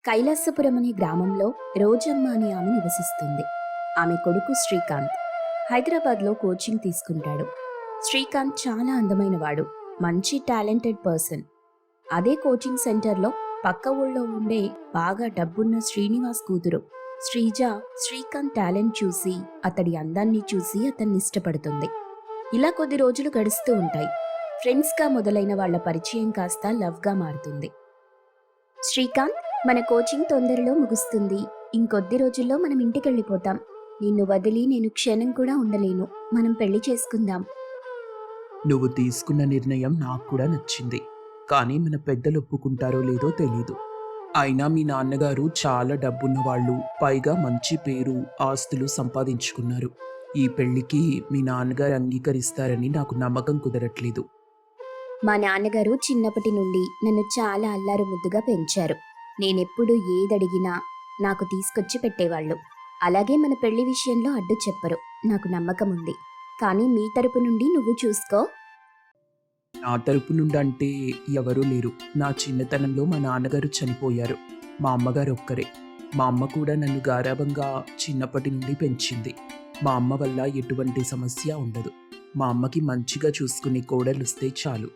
కైలాసపురం అనే గ్రామంలో రోజమ్మ అనే ఆమె నివసిస్తుంది. ఆమె కొడుకు శ్రీకాంత్ హైదరాబాద్లో కోచింగ్ తీసుకుంటాడు. శ్రీకాంత్ చాలా అందమైనవాడు, మంచి టాలెంటెడ్ పర్సన్. అదే కోచింగ్ సెంటర్లో పక్క ఊళ్ళో ఉండే బాగా డబ్బున్న శ్రీనివాస్ కూతురు శ్రీజ శ్రీకాంత్ టాలెంట్ చూసి, అతడి అందాన్ని చూసి అతన్ని ఇష్టపడుతుంది. ఇలా కొద్ది రోజులు గడుస్తూ ఉంటాయి. ఫ్రెండ్స్గా మొదలైన వాళ్ళ పరిచయం కాస్త లవ్గా మారుతుంది. శ్రీకాంత్, మన కోచింగ్ తొందరలో ముగుస్తుంది. ఇంకొద్ది రోజుల్లో మనం ఇంటికెళ్ళిపోతాం. నిన్ను వదిలి నేను క్షణం కూడా ఉండలేను. మనం పెళ్లి చేసుకుందాం. నువ్వు తీసుకున్న నిర్ణయం నాకు కూడా నచ్చింది. కానీ మన పెద్దలు ఒప్పుకుంటారో లేదో తెలీదు. అయినా మీ నాన్నగారు చాలా డబ్బున్న వాళ్ళు, పైగా మంచి పేరు, ఆస్తులు సంపాదించుకున్నారు. ఈ పెళ్లికి మీ నాన్నగారు అంగీకరిస్తారని నాకు నమ్మకం కుదరట్లేదు. మా నాన్నగారు చిన్నప్పటి నుండి నన్ను చాలా అల్లారు ముద్దుగా పెంచారు. నేనెప్పుడు ఏదడిగినా నాకు తీసుకొచ్చి పెట్టేవాళ్ళు. అలాగే మన పెళ్లి విషయంలో అడ్డు చెప్పరు. నాకు నమ్మకం ఉంది. కానీ మీ తరపు నుండి నువ్వు చూసుకో. నా తరపు నుండి అంటే ఎవరూ లేరు. నా చిన్నతనంలో మా నాన్నగారు చనిపోయారు. మా అమ్మగారు ఒక్కరే. మా అమ్మ కూడా నన్ను గారాబంగా చిన్నప్పటి నుండి పెంచింది. మా అమ్మ వల్ల ఎటువంటి సమస్య ఉండదు. మా అమ్మకి మంచిగా చూసుకునే కోడలుస్తే చాలు.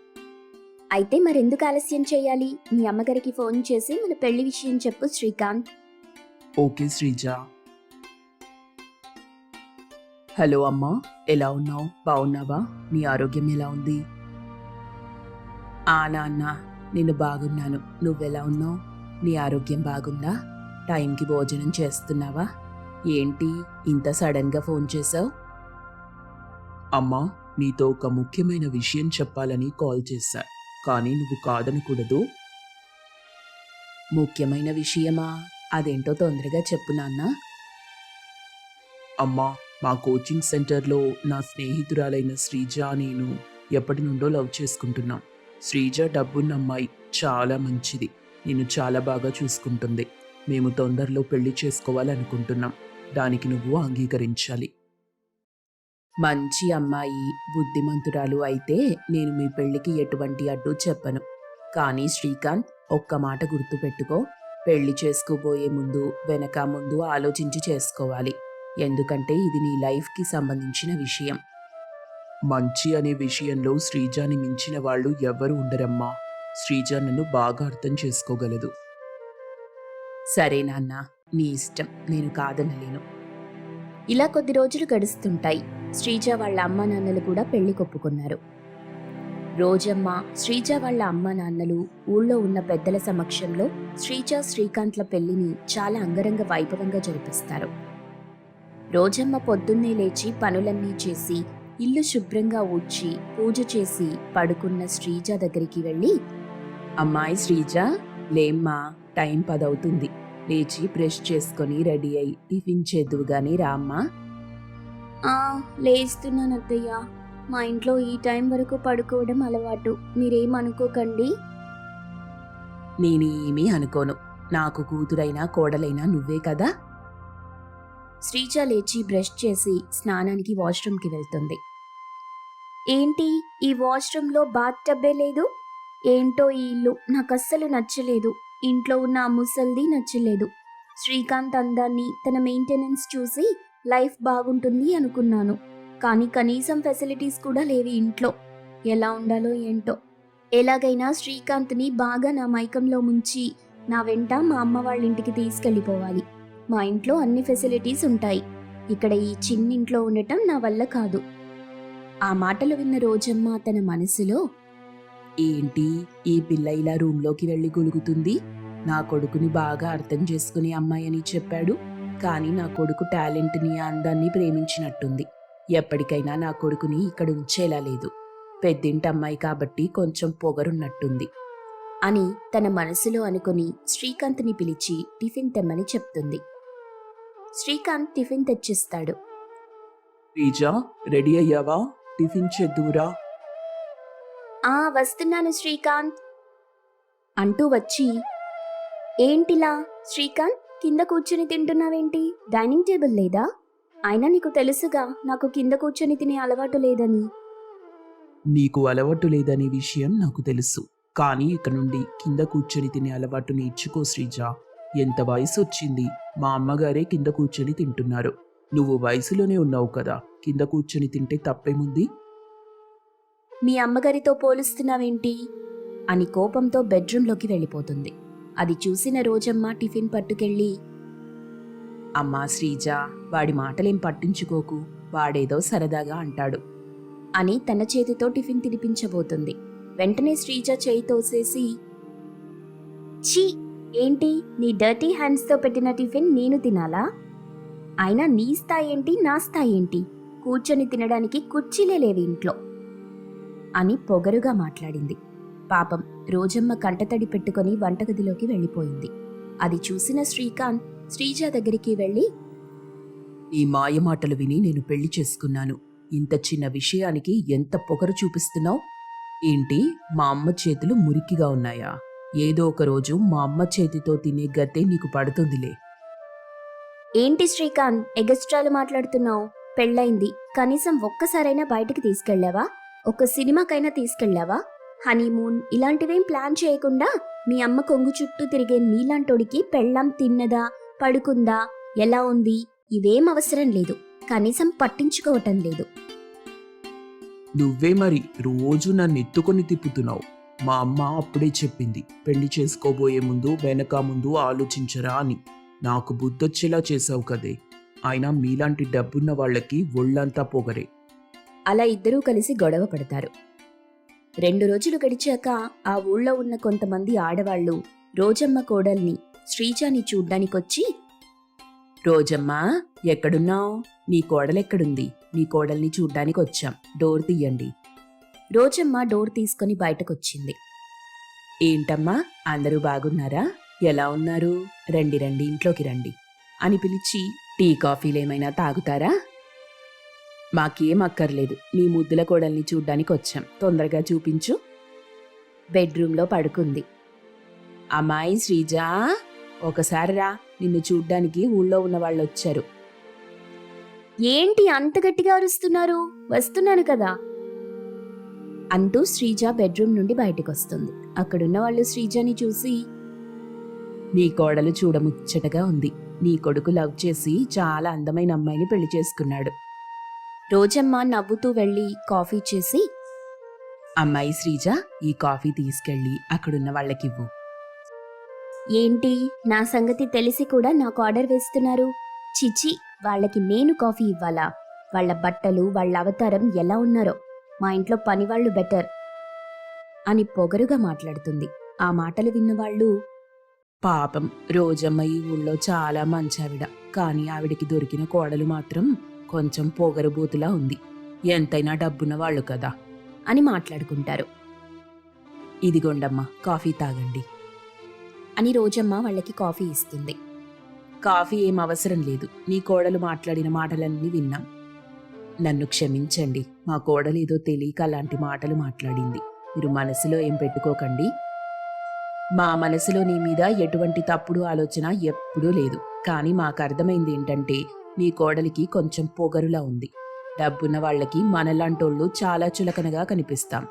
అయితే మరెందుకు ఆలస్యం చేయాలి? మీ అమ్మగారికి ఫోన్ చేసి మన పెళ్లి విషయం చెప్పు శ్రీకాంత్. ఓకే శ్రీజ. హలో అమ్మా, ఎలా ఉన్నావు? బాగున్నావా? నీ ఆరోగ్యం ఎలా ఉంది? నాన్న, నేను బాగున్నాను. నువ్వెలా ఉన్నావు? నీ ఆరోగ్యం బాగుందా? టైంకి భోజనం చేస్తున్నావా? ఏంటి ఇంత సడన్గా ఫోన్ చేసావు? అమ్మా, నీతో ఒక ముఖ్యమైన విషయం చెప్పాలని కాల్ చేశా. కానీ నువ్వు కాదనకూడదు. ముఖ్యమైన విషయమా? అదేంటో తొందరగా చెప్పు నాన్న. అమ్మా, మా కోచింగ్ సెంటర్లో నా స్నేహితురాలైన శ్రీజ నేను ఎప్పటి నుండో లవ్ చేసుకుంటున్నాం. శ్రీజ డబ్బున్న అమ్మాయి, చాలా మంచిది. నేను చాలా బాగా చూసుకుంటుంది. మేము తొందరలో పెళ్లి చేసుకోవాలనుకుంటున్నాం. దానికి నువ్వు అంగీకరించాలి. మంచి అమ్మాయి, బుద్ధిమంతురాలు అయితే నేను మీ పెళ్లికి ఎటువంటి అడ్డు చెప్పను. కానీ శ్రీకాంత్, ఒక్క మాట గుర్తుపెట్టుకో. పెళ్లి చేసుకోబోయే ముందు వెనక ముందు ఆలోచించి చేసుకోవాలి. ఎందుకంటే ఇది నీ లైఫ్కి సంబంధించిన విషయం. మంచి అనే విషయంలో శ్రీజాని మించిన వాళ్ళు ఎవ్వరూ ఉండరమ్మా. శ్రీజ నన్ను బాగా అర్థం చేసుకోగలదు. సరే నాన్న, నీ ఇష్టం. నేను కాదనలేను. ఇలా కొద్ది రోజులు గడుస్తుంటాయి. శ్రీజ వాళ్ళ అమ్మా నాన్నలు కూడా పెళ్లి కొప్పుకున్నారు. రోజమ్మ, శ్రీజ వాళ్ళ అమ్మా నాన్నలు ఊళ్ళో ఉన్న పెద్దల సమక్షంలో శ్రీజ శ్రీకాంత్ల పెళ్లిని చాలా అంగరంగ వైభవంగా జరిపిస్తారు. రోజమ్మ పొద్దున్నే లేచి పనులన్నీ చేసి, ఇల్లు శుభ్రంగా ఊడ్చి, పూజ చేసి పడుకున్న శ్రీజ దగ్గరికి వెళ్ళి, అమ్మాయి శ్రీజ, లేమ్మా, టైం 10 అవుతుంది. లేచి బ్రష్ చేసుకొని రెడీ అయి టిఫిన్ చేద్దువు గాని రామ్మా. లేస్తున్నాను అత్తయ్య. మా ఇంట్లో ఈ టైం వరకు పడుకోవడం అలవాటు. మీరేమనుకోకండి. నేనేమీ అనుకోను. నాకు కూతురైనా కోడలైనా నువ్వే కదా. శ్రీజ లేచి బ్రష్ చేసి స్నానానికి వాష్రూమ్కి వెళ్తుంది. ఏంటి, ఈ వాష్రూమ్లో బాత్ టబ్బే లేదు? ఏంటో ఈ ఇల్లు నాకు అస్సలు నచ్చలేదు. ఇంట్లో ఉన్న ఆ ముసల్ది నచ్చలేదు. శ్రీకాంత్ అందాన్ని, తన మెయింటెనెన్స్ చూసి లైఫ్ బాగుంటుంది అనుకున్నాను. కానీ కనీసం ఫెసిలిటీస్ కూడా లేవి ఇంట్లో. ఎలా ఉండాలో ఏంటో. ఎలాగైనా శ్రీకాంత్ని బాగా నా మైకంలో ముంచి నా వెంట మా అమ్మ వాళ్ళ ఇంటికి తీసుకెళ్ళిపోవాలి. మా ఇంట్లో అన్ని ఫెసిలిటీస్ ఉంటాయి. ఇక్కడ ఈ చిన్నింట్లో ఉండటం నా వల్ల కాదు. ఆ మాటలు విన్న రోజమ్మ తన మనసులో, ఏంటి ఈ పిల్ల ఇలా రూమ్లోకి వెళ్ళి గొలుగుతుంది? నా కొడుకుని బాగా అర్థం చేసుకునే అమ్మాయి అని చెప్పాడు. కానీ నా కొడుకు టాలెంట్ని, అందాన్ని ప్రేమించినట్టుంది. ఎప్పటికైనా నా కొడుకుని ఇక్కడ ఉంచేలా లేదు. పెద్దింటి అమ్మాయి కాబట్టి కొంచెం పొగరున్నట్టుంది అని తన మనసులో అనుకుని శ్రీకాంత్ని పిలిచి టిఫిన్ తెమ్మని చెప్తుంది. శ్రీకాంత్ టిఫిన్ తెచ్చిస్తాడు. శ్రీజ, రెడీ అయ్యావా? టిఫిన్ చేద్దురా. వస్తున్నాను శ్రీకాంత్ అంటూ వచ్చి, ఏంటిలా శ్రీకాంత్, కింద కూర్చుని తింటున్నావేంటి? డైనింగ్ టేబుల్ లేదా? అయినా నీకు తెలుసుగా నాకు కింద కూర్చొని తినే అలవాటు లేదని. నీకు అలవాటు లేదనే విషయం నాకు తెలుసు. కానీ ఇక నుండి కింద కూర్చొని తినే అలవాటు నేర్చుకో శ్రీజ. ఎంత వయసు వచ్చింది, మా అమ్మగారే కింద కూర్చొని తింటున్నారు. నువ్వు వయసులోనే ఉన్నావు కదా, కింద కూర్చొని తింటే తప్పేముంది? మీ అమ్మగారితో పోలుస్తున్నావేంటి అని కోపంతో బెడ్రూంలోకి వెళ్ళిపోతుంది. అది చూసిన రోజమ్మ టిఫిన్ పట్టుకెళ్ళి, అమ్మా శ్రీజ, వాడి మాటలేం పట్టించుకోకు, వాడేదో సరదాగా అంటాడు అని తన చేతితో టిఫిన్ తినిపించబోతుంది. వెంటనే శ్రీజ చేయి తోసేసి, ఛీ, ఏంటి నీ డర్టీ హ్యాండ్స్తో పెట్టిన టిఫిన్ నేను తినాలా? అయినా నీ స్థాయి ఏంటి, నా స్థాయి ఏంటి? కూర్చొని తినడానికి కుర్చీలే లేవి ఇంట్లో అని పొగరుగా మాట్లాడింది. పాపం రోజమ్మ కంటతడి పెట్టుకొని వంటగదిలోకి వెళ్ళిపోయింది. అది చూసిన శ్రీకాంత్ శ్రీజ దగ్గరికి వెళ్ళి, ఈ మాయమాటలు విని నేను పెళ్లి చేసుకున్నాను. ఇంత చిన్న విషయానికి ఎంత పొగరు చూపిస్తున్నావు? ఏంటి, మా అమ్మ చేతులు మురికిగా ఉన్నాయా? ఏదో ఒక రోజు మా అమ్మ చేతితో తినే గతే నీకు పడుతుందిలే. ఏంటి శ్రీకాంత్ ఎగస్ట్రాలు మాట్లాడుతున్నావు? పెళ్ళైంది, కనీసం ఒక్కసారైనా బయటికి తీసుకెళ్లావా? ఒక సినిమాకైనా తీసుకెళ్లావా? హనీమూన్ ఇలాంటివేం ప్లాన్ చేయకుండా మీ అమ్మ కొంగు చుట్టూ తిరిగే నీలాంటోడికి పెళ్ళాం తిన్నదా, పడుకుందా, ఎలా ఉంది, ఇవేం అవసరం లేదు. కనీసం పట్టించుకోవటం లేదు. నువ్వే మరి రోజు నన్ను ఎత్తుకొని తిప్పుతున్నావు. మా అమ్మ అప్పుడే చెప్పింది, పెళ్లి చేసుకోబోయే ముందు వెనక ముందు ఆలోచించరా అని. నాకు బుద్ధొచ్చేలా చేసావు కదే. అయినా మీలాంటి డబ్బున్న వాళ్ళకి ఒళ్ళంతా పొగరే. అలా ఇద్దరూ కలిసి గొడవ పడతారు. 2 రోజులు గడిచాక ఆ ఊళ్ళో ఉన్న కొంతమంది ఆడవాళ్లు రోజమ్మ కోడల్ని శ్రీజాని చూడ్డానికొచ్చి, రోజమ్మా, ఎక్కడున్నావు? నీ కోడలెక్కడుంది? నీ కోడల్ని చూడ్డానికొచ్చాం, డోర్ తీయండి. రోజమ్మ డోర్ తీసుకుని బయటకొచ్చింది. ఏంటమ్మా, అందరూ బాగున్నారా? ఎలా ఉన్నారు? రండి రండి, ఇంట్లోకి రండి అని పిలిచి, టీ కాఫీలేమైనా తాగుతారా? మాకేం అక్కర్లేదు, నీ ముద్దుల కోడల్ని చూడ్డానికి వచ్చాం, తొందరగా చూపించు. బెడ్రూంలో పడుకుంది. అమ్మాయి శ్రీజా, ఒకసారి రా, నిన్ను చూడ్డానికి ఊళ్ళో ఉన్న వాళ్ళు వచ్చారు. ఏంటి అంత గట్టిగా అరుస్తున్నారు? వస్తున్నాను కదా అంటూ శ్రీజ బెడ్రూమ్ నుండి బయటకొస్తుంది. అక్కడున్న వాళ్ళు శ్రీజని చూసి, నీ కోడలు చూడముచ్చటగా ఉంది. నీ కొడుకు లవ్ చేసి చాలా అందమైన అమ్మాయిని పెళ్లి చేసుకున్నాడు. రోజమ్మ నవ్వుతూ వెళ్ళి కాఫీ చేసి, అమ్మాయి శ్రీజ, ఈ కాఫీ తీసుకెళ్ళి అక్కడున్న వాళ్ళకివ్వు. ఏంటి, నా సంగతి తెలిసి కూడా నాకు ఆర్డర్ వేస్తున్నారు? చిచి, వాళ్ళకి నేను కాఫీ ఇవ్వాలా? వాళ్ళ బట్టలు, వాళ్ళ అవతారం ఎలా ఉన్నారో. మా ఇంట్లో పనివాళ్లు బెటర్ అని పొగరుగా మాట్లాడుతుంది. ఆ మాటలు విన్నవాళ్ళు, పాపం రోజమ్మ ఈ ఊళ్ళో చాలా మంచావిడ, కానీ ఆవిడికి దొరికిన కోడలు మాత్రం కొంచెం పొగరుబోతులా ఉంది. ఎంతైనా డబ్బున్న వాళ్ళు కదా అని మాట్లాడుకుంటారు. ఇదిగోండమ్మా, కాఫీ తాగండి అని రోజమ్మ వాళ్ళకి కాఫీ ఇస్తుంది. కాఫీ ఏం అవసరం లేదు, నీ కోడలు మాట్లాడిన మాటలన్నీ విన్నాం. నన్ను క్షమించండి, మా కోడలేదో తెలియక అలాంటి మాటలు మాట్లాడింది. మీరు మనసులో ఏం పెట్టుకోకండి. మా మనసులో నీ మీద ఎటువంటి తప్పుడు ఆలోచన ఎప్పుడూ లేదు. కానీ మాకు అర్థమైంది ఏంటంటే, నీ కోడలికి కొంచెం పొగరులా ఉంది. డబ్బున్న వాళ్ళకి మనలాంటోళ్ళు చాలా చులకనగా కనిపిస్తాం.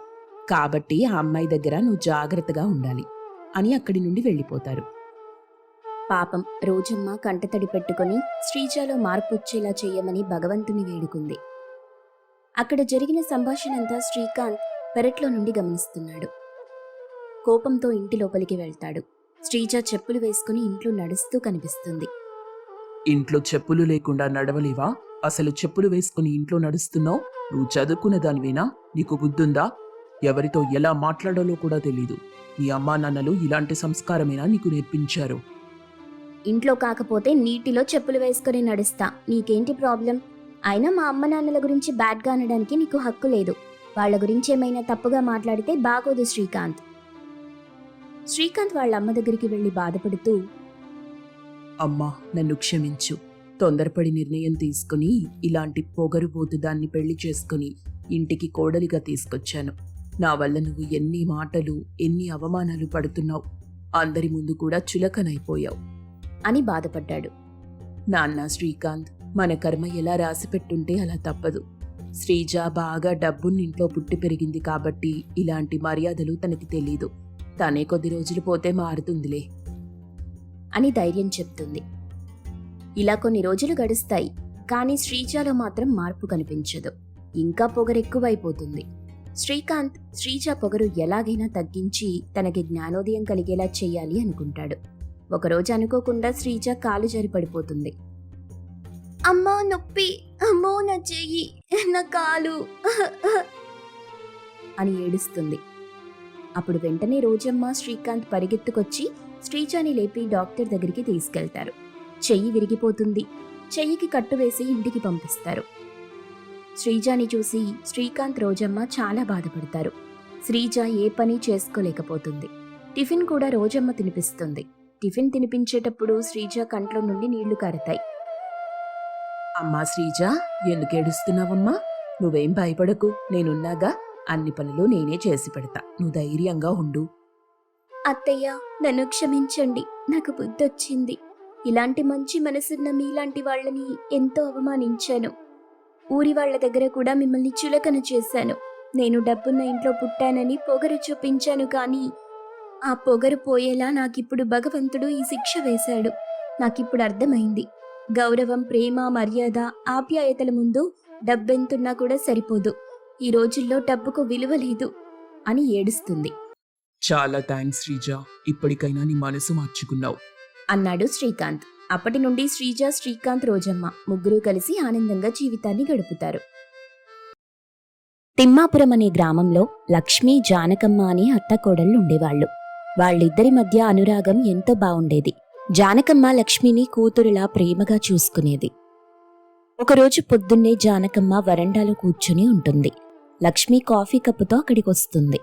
కాబట్టి ఆ అమ్మాయి దగ్గర నువ్వు జాగ్రత్తగా ఉండాలి అని అక్కడి నుండి వెళ్ళిపోతారు. పాపం రోజమ్మ కంటతడి పెట్టుకుని శ్రీజలో మార్పు వచ్చేలా చెయ్యమని భగవంతుని వేడుకుంది. అక్కడ జరిగిన సంభాషణంతా శ్రీకాంత్ పెరట్లో నుండి గమనిస్తున్నాడు. కోపంతో ఇంటి లోపలికి వెళ్తాడు. శ్రీజ చెప్పులు వేసుకుని ఇంట్లో నడుస్తూ కనిపిస్తుంది. ఇంట్లో చెప్పులు లేకుండా నడవలేవా? అసలు చెప్పులు వేసుకుని ఇంట్లో నడుస్తున్నావు? నువ్వు చదువుకున్న దానివేనా? నీకు బుద్ధుందా? ఎవరితో ఎలా మాట్లాడాలో కూడా తెలీదు. నీ అమ్మా నాన్నలు ఇలాంటి సంస్కారమేనా నీకు నేర్పించారు? ఇంట్లో కాకపోతే నీటిలో చెప్పులు వేసుకుని నడుస్తా, నీకేంటి ప్రాబ్లం? అయినా మా అమ్మ నాన్నల గురించి బ్యాడ్గా అనడానికి నీకు హక్కు లేదు. వాళ్ళ గురించి ఏమైనా తప్పుగా మాట్లాడితే బాగోదు శ్రీకాంత్. శ్రీకాంత్ వాళ్ళ అమ్మ దగ్గరికి వెళ్లి బాధపడుతూ, అమ్మా, నన్ను క్షమించు. తొందరపడి నిర్ణయం తీసుకుని ఇలాంటి పొగరుబోతు దాన్ని పెళ్లి చేసుకుని ఇంటికి కోడలిగా తీసుకొచ్చాను. నా వల్ల నువ్వు ఎన్ని మాటలు, ఎన్ని అవమానాలు పడుతున్నావు. అందరి ముందు కూడా చులకనైపోయావు అని బాధపడ్డాడు. నాన్న శ్రీకాంత్, మన కర్మ ఎలా రాసిపెట్టుంటే అలా తప్పదు. శ్రీజ బాగా డబ్బున్నింట్లో పుట్టి పెరిగింది కాబట్టి ఇలాంటి మర్యాదలు తనకి తెలీదు. తనే కొద్ది రోజులు పోతే మారుతుందిలే అని ధైర్యం చెప్తుంది. ఇలా కొన్ని రోజులు గడుస్తాయి. కానీ శ్రీజలో మాత్రం మార్పు కనిపించదు. ఇంకా పొగరెక్కువైపోతుంది. శ్రీకాంత్ శ్రీజ పొగరు ఎలాగైనా తగ్గించి తనకి జ్ఞానోదయం కలిగేలా చెయ్యాలి అనుకుంటాడు. ఒకరోజు అనుకోకుండా శ్రీజ కాలు జారి పడిపోతుంది. అమ్మా నొప్పి, అమ్మో నా చెయ్యి, నా కాలు అని ఏడుస్తుంది. అప్పుడు వెంటనే రోజమ్మ శ్రీకాంత్ పరిగెత్తుకొచ్చి శ్రీజాని లేపి డాక్టర్ దగ్గరికి తీసుకెళ్తారు. చెయ్యి విరిగిపోతుంది. చెయ్యికి కట్టువేసి ఇంటికి పంపిస్తారు. శ్రీజాని చూసి శ్రీకాంత్ రోజమ్మ చాలా బాధపడతారు. శ్రీజ ఏ పని చేసుకోలేకపోతుంది. టిఫిన్ కూడా రోజమ్మ తినిపిస్తుంది. టిఫిన్ తినిపించేటప్పుడు శ్రీజ కంట్లో నుండి నీళ్లు కారతాయి. అమ్మా శ్రీజ, ఎందుకు ఏడుస్తున్నావమ్మా? నువ్వేం భయపడకు, నేనున్నాగా. అన్ని పనులు నేనే చేసి పెడతా, నువ్వు ధైర్యంగా ఉండు. అత్తయ్య, నన్ను క్షమించండి. నాకు బుద్ధొచ్చింది. ఇలాంటి మంచి మనసున్న మీలాంటి వాళ్ళని ఎంతో అవమానించాను. ఊరి వాళ్ల దగ్గర కూడా మిమ్మల్ని చులకన చేశాను. నేను డబ్బున్న ఇంట్లో పుట్టానని పొగరు చూపించాను. కానీ ఆ పొగరు పోయేలా నాకిప్పుడు భగవంతుడు ఈ శిక్ష వేశాడు. నాకిప్పుడు అర్థమైంది. గౌరవం, ప్రేమ, మర్యాద, ఆప్యాయతల ముందు డబ్బెంతున్నా కూడా సరిపోదు. ఈ రోజుల్లో డబ్బుకు విలువ లేదు అని ఏడుస్తుంది చాలా థ్యాంక్స్ శ్రీజ, ఇప్పటికైనా నీ మనసు మార్చుకున్నావు అన్నాడు శ్రీకాంత్. అప్పటి నుండి శ్రీజ, శ్రీకాంత్, రోజమ్మ ముగ్గురు కలిసి ఆనందంగా జీవితాన్ని గడుపుతారు. తిమ్మాపురం అనే గ్రామంలో లక్ష్మి, జానకమ్మ అనే అత్తకోడళ్ళు ఉండేవాళ్లు. వాళ్ళిద్దరి మధ్య అనురాగం ఎంతో బావుండేది. జానకమ్మ లక్ష్మిని కూతురులా ప్రేమగా చూసుకునేది. ఒకరోజు పొద్దున్నే జానకమ్మ వరండాలో కూర్చుని ఉంటుంది. లక్ష్మి కాఫీ కప్పుతో అక్కడికొస్తుంది.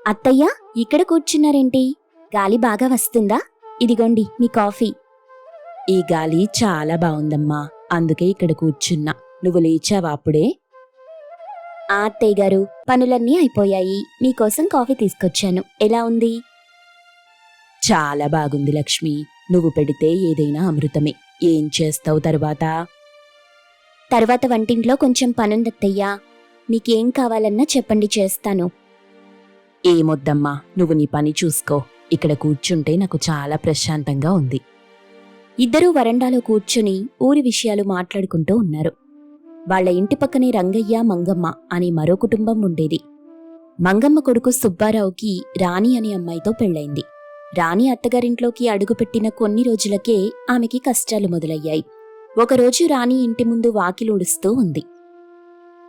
అత్తయ్య, ఇక్కడ కూర్చున్నారేంటి? గాలి బాగా వస్తుందా? ఇదిగోండి మీ కాఫీ. ఈ గాలి చాలా బావుందమ్మా, అందుకే ఇక్కడ కూర్చున్నా. నువ్వు లేచావా అప్పుడే? అత్తయ్య గారు, పనులన్నీ అయిపోయాయి. మీకోసం కాఫీ తీసుకొచ్చాను. ఎలా ఉంది? చాలా బాగుంది లక్ష్మి. నువ్వు పెడితే ఏదైనా అమృతమే. ఏం చేస్తావు తర్వాత? తర్వాత వంటింట్లో కొంచెం పనుందత్తయ్యా. నీకేం కావాలన్నా చెప్పండి, చేస్తాను. ఏమొద్దమ్మా, నువ్వు నీ పని చూసుకో. ఇక్కడ కూర్చుంటే నాకు చాలా ప్రశాంతంగా ఉంది. ఇద్దరూ వరండాలో కూర్చుని ఊరి విషయాలు మాట్లాడుకుంటూ ఉన్నారు. వాళ్ల ఇంటి పక్కనే రంగయ్య, మంగమ్మ అనే మరో కుటుంబం ఉండేది. మంగమ్మ కొడుకు సుబ్బారావుకి రాణి అనే అమ్మాయితో పెళ్లైంది. రాణి అత్తగారింట్లోకి అడుగుపెట్టిన కొన్ని రోజులకే ఆమెకి కష్టాలు మొదలయ్యాయి. ఒకరోజు రాణి ఇంటి ముందు వాకిలి ఊడుస్తూ ఉంది.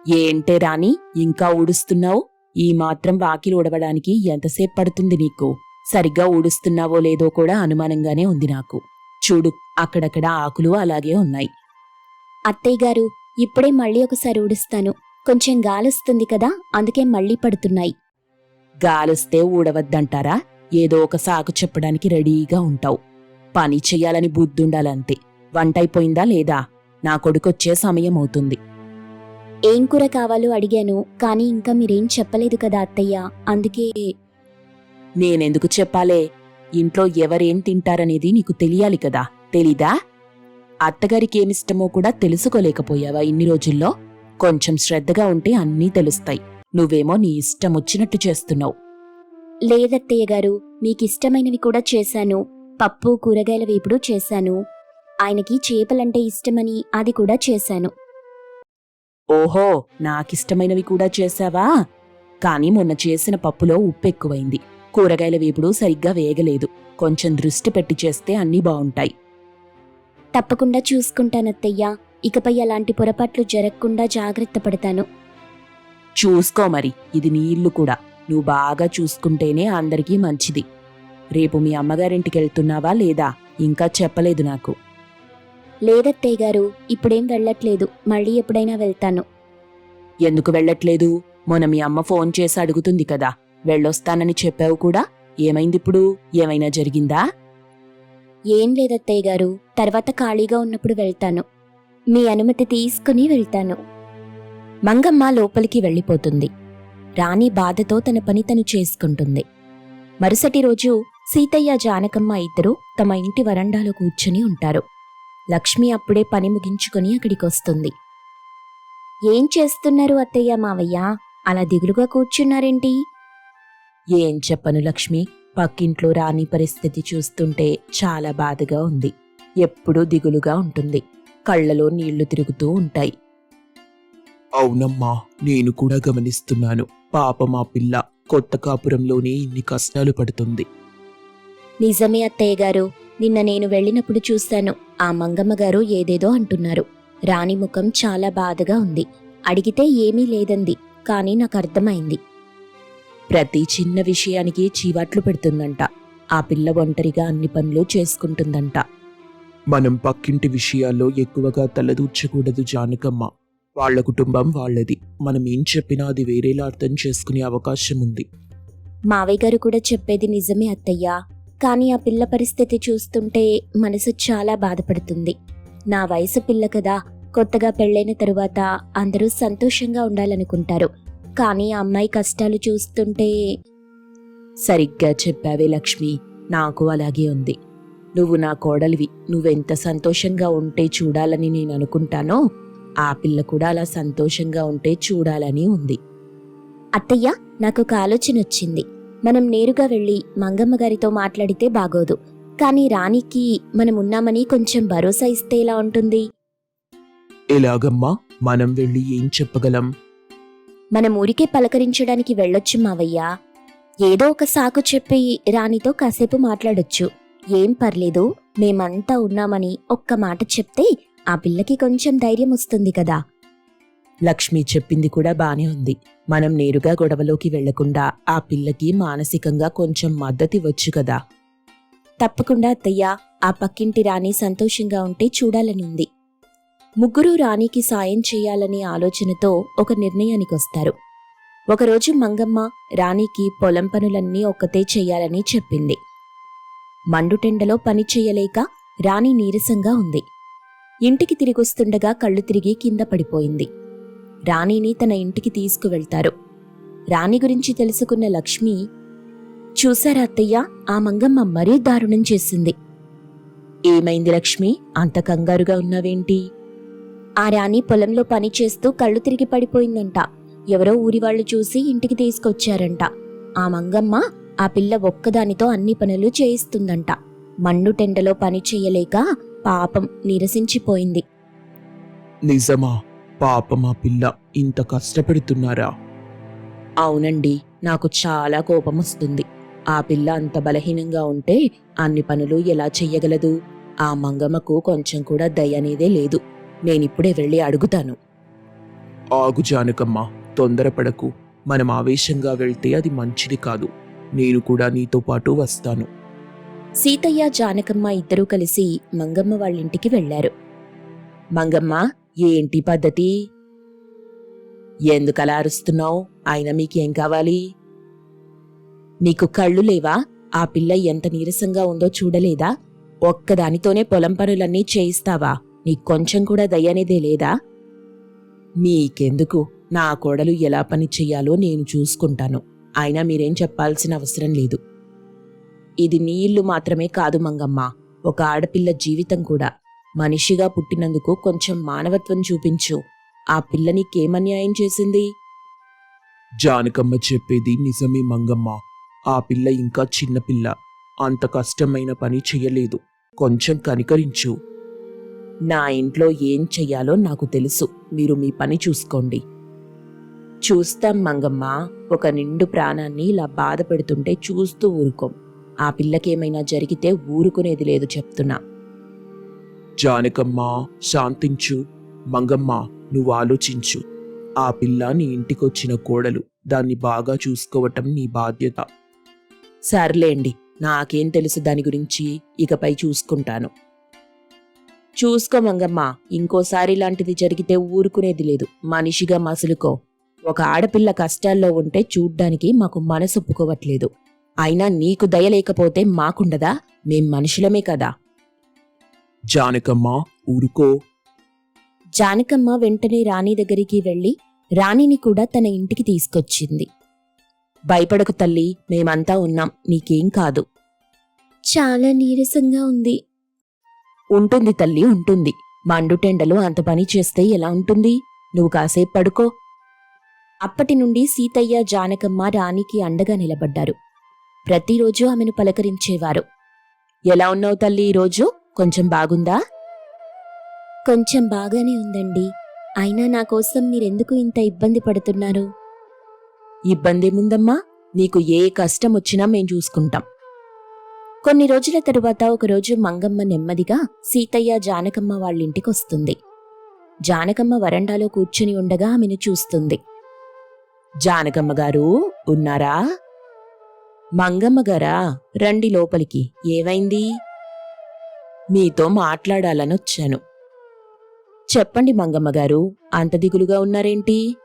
ఏంటే రాణి, ఇంకా ఊడుస్తున్నావు? ఈ మాత్రం వాకిలి ఊడవడానికి ఎంతసేపు పడుతుంది నీకు? సరిగ్గా ఊడుస్తున్నావో లేదో కూడా అనుమానంగానే ఉంది నాకు. చూడు, అక్కడక్కడ ఆకులు అలాగే ఉన్నాయి. అత్తయ్య గారు, ఇప్పుడే మళ్ళీ ఒకసారి ఊడుస్తాను. కొంచెం గాలొస్తుంది కదా, అందుకే మళ్ళీ పడుతున్నాయి. గాలొస్తే ఊడవద్దంటారా? ఏదో ఒక సాకు చెప్పడానికి రెడీగా ఉంటావు. పని చెయ్యాలని బుద్ధుండాలంతే. వంటైపోయిందా లేదా? నా కొడుకొచ్చే సమయం అవుతుంది. ఏం కూర కావాలో అడిగాను, కానీ ఇంకా మీరేం చెప్పలేదు కదా అత్తయ్య, అందుకే. నేనెందుకు చెప్పాలే? ఇంట్లో ఎవరేం తింటారనేది నీకు తెలియాలి కదా, తెలీదా? అత్తగారికి ఏమిష్టమో కూడా తెలుసుకోలేకపోయావా ఇన్ని రోజుల్లో? కొంచెం శ్రద్ధగా ఉంటే అన్నీ తెలుస్తాయి. నువ్వేమో నీ ఇష్టం వచ్చినట్టు చేస్తున్నావు. లేదత్తయ్య గారు, మీకిష్టమైనవి కూడా చేశాను. పప్పు, కూరగాయల వేపుడు చేశాను. ఆయనకి చేపలంటే ఇష్టమని అది కూడా చేశాను. ఓహో, నాకిష్టమైనవి కూడా చేశావా? కాని మొన్న చేసిన పప్పులో ఉప్పెక్కువైంది. కూరగాయల వేపుడు సరిగ్గా వేగలేదు. కొంచెం దృష్టి పెట్టి చేస్తే అన్నీ బావుంటాయి. తప్పకుండా చూసుకుంటానత్తయ్యా. ఇకపై అలాంటి పొరపాట్లు జరగకుండా జాగ్రత్త పడతాను. చూసుకో మరి, ఇది నీ ఇల్లు కూడా. నువ్వు బాగా చూసుకుంటేనే అందరికీ మంచిది. రేపు మీ అమ్మగారింటికెళ్తున్నావా లేదా? ఇంకా చెప్పలేదు నాకు. లేదత్తయ్య గారు, ఇప్పుడేం వెళ్ళట్లేదు. మళ్ళీ ఎప్పుడైనా వెళ్తాను. ఎందుకు వెళ్ళట్లేదు? మొన్న మీ అమ్మ ఫోన్ చేసి అడుగుతుంది కదా, వెళ్ళొస్తానని చెప్పావు కూడా. ఏమైందిప్పుడు? ఏమైనా జరిగిందా? ఏం లేదత్తయ్య గారు, తర్వాత ఖాళీగా ఉన్నప్పుడు వెళ్తాను. మీ అనుమతి తీసుకుని వెళ్తాను. మంగమ్మ లోపలికి వెళ్ళిపోతుంది. రాణి బాధతో తన పని తను చేసుకుంటుంది. మరుసటి రోజు సీతయ్య, జానకమ్మ ఇద్దరూ తమ ఇంటి వరండాలో కూర్చుని ఉంటారు. లక్ష్మి అప్పుడే పని ముగించుకుని అక్కడికొస్తుంది. ఏం చేస్తున్నారు అత్తయ్య, మావయ్య? అలా దిగులుగా కూర్చున్నారేంటి? ఏం చెప్పను లక్ష్మి, పక్కింట్లో రాణి పరిస్థితి చూస్తుంటే చాలా బాధగా ఉంది. ఎప్పుడూ దిగులుగా ఉంటుంది. కళ్ళలో నీళ్లు తిరుగుతూ ఉంటాయి. అవునమ్మా, నేను కూడా గమనిస్తున్నాను. పాపం ఆ పిల్ల కొత్త కాపురంలోనే ఇన్ని కష్టాలు పడుతుంది. నిజమే అత్తయ్య గారు. నిన్న నేను వెళ్ళినప్పుడు చూశాను. ఆ మంగమ్మ గారు ఏదేదో అంటున్నారు. రాణి ముఖం చాలా బాధగా ఉంది. అడిగితే ఏమీ లేదంది. కానీ నాకు అర్థమైంది. ప్రతి చిన్న విషయానికి చీవాట్లు పెడుతుందంట. ఆ పిల్ల ఒంటరిగా అన్ని పనులు చేసుకుంటుందంట. మనం పక్కింటి విషయాల్లో ఎక్కువగా తలదూర్చకూడదు జానకమ్మ. వాళ్ళ కుటుంబం వాళ్ళది. మనం ఏం చెప్పినా అది వేరేలా అర్థం చేసుకునే అవకాశం ఉంది. మావయ్య గారు కూడా చెప్పేది నిజమే అత్తయ్య. కానీ ఆ పిల్ల పరిస్థితి చూస్తుంటే మనసు చాలా బాధపడుతుంది. నా వయసు పిల్ల కదా. కొత్తగా పెళ్ళైన తరువాత అందరూ సంతోషంగా ఉండాలనుకుంటారు. కానీ ఆ అమ్మాయి కష్టాలు చూస్తుంటే... సరిగ్గా చెప్పావే లక్ష్మి. నాకు అలాగే ఉంది. నువ్వు నా కోడలివి. నువ్వెంత సంతోషంగా ఉంటే చూడాలని నేను అనుకుంటానో, ఆ పిల్ల కూడా అలా సంతోషంగా ఉంటే చూడాలని ఉంది. అత్తయ్య, నాకు ఒక ఆలోచన వచ్చింది. మనం నేరుగా వెళ్ళి మంగమ్మ గారితో మాట్లాడితే బాగోదు. కానీ రాణికి మనం ఉన్నామని కొంచెం భరోసా ఇస్తే ఎలా ఉంటుంది? ఎలాగమ్మా? మనం వెళ్ళి ఏం చెప్పగలం? మనం ఊరికే పలకరించడానికి వెళ్ళొచ్చు మావయ్య. ఏదో ఒక సాకు చెప్పి రాణితో కాసేపు మాట్లాడొచ్చు. ఏం పర్లేదు, మేమంతా ఉన్నామని ఒక్క మాట చెప్తే ఆ పిల్లకి కొంచెం ధైర్యం వస్తుంది కదా. లక్ష్మి చెప్పింది కూడా బానే ఉంది. మనం నేరుగా గొడవలోకి వెళ్లకుండా ఆ పిల్లకి మానసికంగా కొంచెం మద్దతివ్వచ్చు కదా. తప్పకుండా అత్తయ్య. ఆ పక్కింటి రాణి సంతోషంగా ఉంటే చూడాలనుంది. ముగ్గురూ రాణికి సాయం చేయాలనే ఆలోచనతో ఒక నిర్ణయానికొస్తారు. ఒకరోజు మంగమ్మ రాణికి పొలం పనులన్నీ ఒక్కతే చెయ్యాలని చెప్పింది. మండుటెండలో పని చెయ్యలేక రాణి నీరసంగా ఉంది. ఇంటికి తిరిగొస్తుండగా కళ్ళు తిరిగి కింద పడిపోయింది. రాణిని తన ఇంటికి తీసుకువెళ్తారు. రాణి గురించి తెలుసుకున్న లక్ష్మి, చూశారా అత్తయ్య, ఆ మంగమ్మ మరీ దారుణం చేసింది. ఏమైంది లక్ష్మి? అంత కంగారుగా ఉన్నావేంటి? ఆ రాణి పొలంలో పని చేస్తూ కళ్ళు తిరిగి పడిపోయిందంట. ఎవరో ఊరివాళ్లు చూసి ఇంటికి తీసుకొచ్చారంట. ఆ మంగమ్మ ఆ పిల్ల ఒక్కదానితో అన్ని పనులు చేయిస్తుందంట. మండుటెండలో పని చెయ్యలేక పాపం నిరసించిపోయింది. నిజమా? పాపం ఆ పిల్ల ఇంత కష్టపెడుతున్నారా? అవునండి, నాకు చాలా కోపమొస్తుంది. ఆ పిల్ల అంత బలహీనంగా ఉంటే అన్ని పనులు ఎలా చెయ్యగలదు? ఆ మంగమ్మకు కొంచెం కూడా దయ అనేదే లేదు. నేనిప్పుడే వెళ్ళి అడుగుతాను. ఆగు జానకమ్మ, తొందరపడకు. మనం ఆవేశంగా వెళ్తే అది మంచిది కాదు. నేను కూడా నీతో పాటు వస్తాను. సీతయ్య, జానకమ్మ ఇద్దరూ కలిసి మంగమ్మ వాళ్ళింటికి వెళ్లారు. మంగమ్మ, ఏంటి పద్ధతి? ఎందుకలా అరుస్తున్నావు? అయినా మీకేం కావాలి? నీకు కళ్ళు లేవా? ఆ పిల్ల ఎంత నీరసంగా ఉందో చూడలేదా? ఒక్కదానితోనే పొలం పనులన్నీ చేయిస్తావా? నీకు కొంచెం కూడా దయనేదే లేదా? మీకెందుకు? నా కోడలు ఎలా పని చెయ్యాలో నేను చూసుకుంటాను. అయినా మీరేం చెప్పాల్సిన అవసరం లేదు. ఇది నీ ఇల్లు మాత్రమే కాదు మంగమ్మ, ఒక ఆడపిల్ల జీవితం కూడా. మనిషిగా పుట్టినందుకు కొంచెం మానవత్వం చూపించు. ఆ పిల్ల నీకేమన్యాయం చేసింది? జానకమ్మ చెప్పేది నిజమే మంగమ్మ. ఆ పిల్ల ఇంకా చిన్నపిల్ల. అంత కష్టమైన పని చెయ్యలేదు. కొంచెం కనికరించు. నా ఇంట్లో ఏం చెయ్యాలో నాకు తెలుసు. మీరు మీ పని చూసుకోండి. చూస్తాం మంగమ్మ. ఒక నిండు ప్రాణాన్ని ఇలా బాధ పెడుతుంటే చూస్తూ ఊరుకోం. ఆ పిల్లకేమైనా జరిగితే ఊరుకునేది లేదు చెప్తున్నా. జానకమ్మ, శాంతించు. మంగమ్మ, నువ్వు ఆలోచించు. ఆ పిల్ల నీ ఇంటికొచ్చిన కోడలు. దాన్ని బాగా చూసుకోవటం నీ బాధ్యత. సర్లేండి, నాకేం తెలుసు దాని గురించి. ఇకపై చూసుకుంటాను. చూసుకో మంగమ్మ, ఇంకోసారి ఇలాంటిది జరిగితే ఊరుకునేది లేదు. మనిషిగా మసులుకో. ఒక ఆడపిల్ల కష్టాల్లో ఉంటే చూడ్డానికి మాకు మనసొప్పుకోవట్లేదు. అయినా నీకు దయ లేకపోతే మాకుండదా? మేం మనుషులమే కదా. జానకమ్మ, ఊరుకో. జానకమ్మ వెంటనే రాణి దగ్గరికి వెళ్లి రాణిని కూడా తన ఇంటికి తీసుకొచ్చింది. భయపడకు తల్లి, మేమంతా ఉన్నాం. నీకేం కాదు. చాలా నీరసంగా ఉంది. ఉంటుంది తల్లి, ఉంటుంది. మండుటెండలో అంత పని చేస్తే ఎలా ఉంటుంది? నువ్వు కాసేపు పడుకో. అప్పటి నుండి సీతయ్య, జానకమ్మ రాణికి అండగా నిలబడ్డారు. ప్రతిరోజు ఆమెను పలకరించేవారు. ఎలా ఉన్నావు తల్లి ఈరోజు? కొంచెం బాగుందా? కొంచెం బాగానే ఉందండి. అయినా నా కోసం మీరెందుకు ఇంత ఇబ్బంది పడుతున్నారు? ఇబ్బందేముందమ్మా? నీకు ఏ కష్టం వచ్చినా మేం చూసుకుంటాం. కొన్ని రోజుల తరువాత ఒకరోజు మంగమ్మ నెమ్మదిగా సీతయ్య జానకమ్మ వాళ్ళింటికొస్తుంది. జానకమ్మ వరండాలో కూర్చుని ఉండగా ఆమెను చూస్తుంది. జానకమ్మ గారు ఉన్నారా? మంగమ్మ గారా, రండి లోపలికి. ఏమైంది? మీతో మాట్లాడాలనొచ్చాను. చెప్పండి మంగమ్మ గారు, అంత దిగులుగా ఉన్నారేంటి?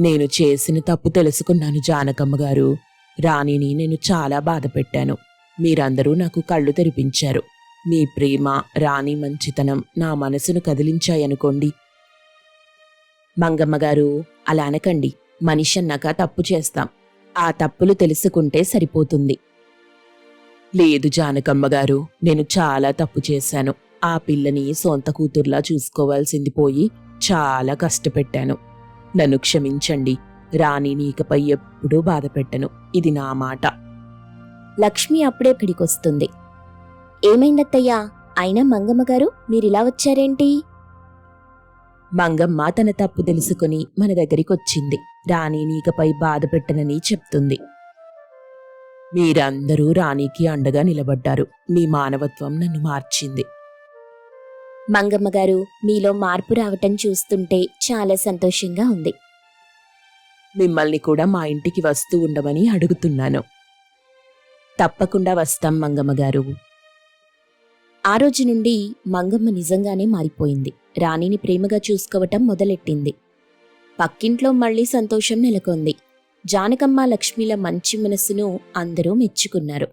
నేను చేసిన తప్పు తెలుసుకున్నాను జానకమ్మ గారు. రాణిని నేను చాలా బాధ పెట్టాను. మీరందరూ నాకు కళ్ళు తెరిపించారు. మీ ప్రేమ, రాణి మంచితనం నా మనసును కదిలించాయనుకోండి. మంగమ్మ గారు, అలా అనకండి. మనిషి అన్నాక తప్పు చేస్తాం. ఆ తప్పులు తెలుసుకుంటే సరిపోతుంది. లేదు జానకమ్మ గారు, నేను చాలా తప్పు చేశాను. ఆ పిల్లని సొంత కూతుర్లా చూసుకోవాల్సింది పోయి చాలా కష్టపెట్టాను. నన్ను క్షమించండి. రాణిని ఇకపై ఎప్పుడూ బాధ పెట్టను. ఇది నా మాట. లక్ష్మి అప్పుడే పిడికొస్తుంది. ఏమైందత్తయ్యా? అయినా మంగమ్మ గారు మీరిలా వచ్చారేంటి? మంగమ్మ తన తప్పు తెలుసుకుని మన దగ్గరికొచ్చింది. రాణిని ఇకపై బాధ పెట్టనని చెప్తుంది. మీరందరూ రాణికి అండగా నిలబడ్డారు. మీ మానవత్వం నన్ను మార్చింది. మంగమ్మ గారు, మీలో మార్పు రావటం చూస్తుంటే చాలా సంతోషంగా ఉంది. మిమ్మల్ని కూడా మా ఇంటికి వస్తూ ఉండమని అడుగుతున్నాను. తప్పకుండా వస్తాం మంగమ్మ గారు. ఆ రోజు నుండి మంగమ్మ నిజంగానే మారిపోయింది. రాణిని ప్రేమగా చూసుకోవటం మొదలెట్టింది. పక్కింట్లో మళ్లీ సంతోషం నెలకొంది. జానకమ్మ లక్ష్మిల మంచి మనసును అందరూ మెచ్చుకున్నారు.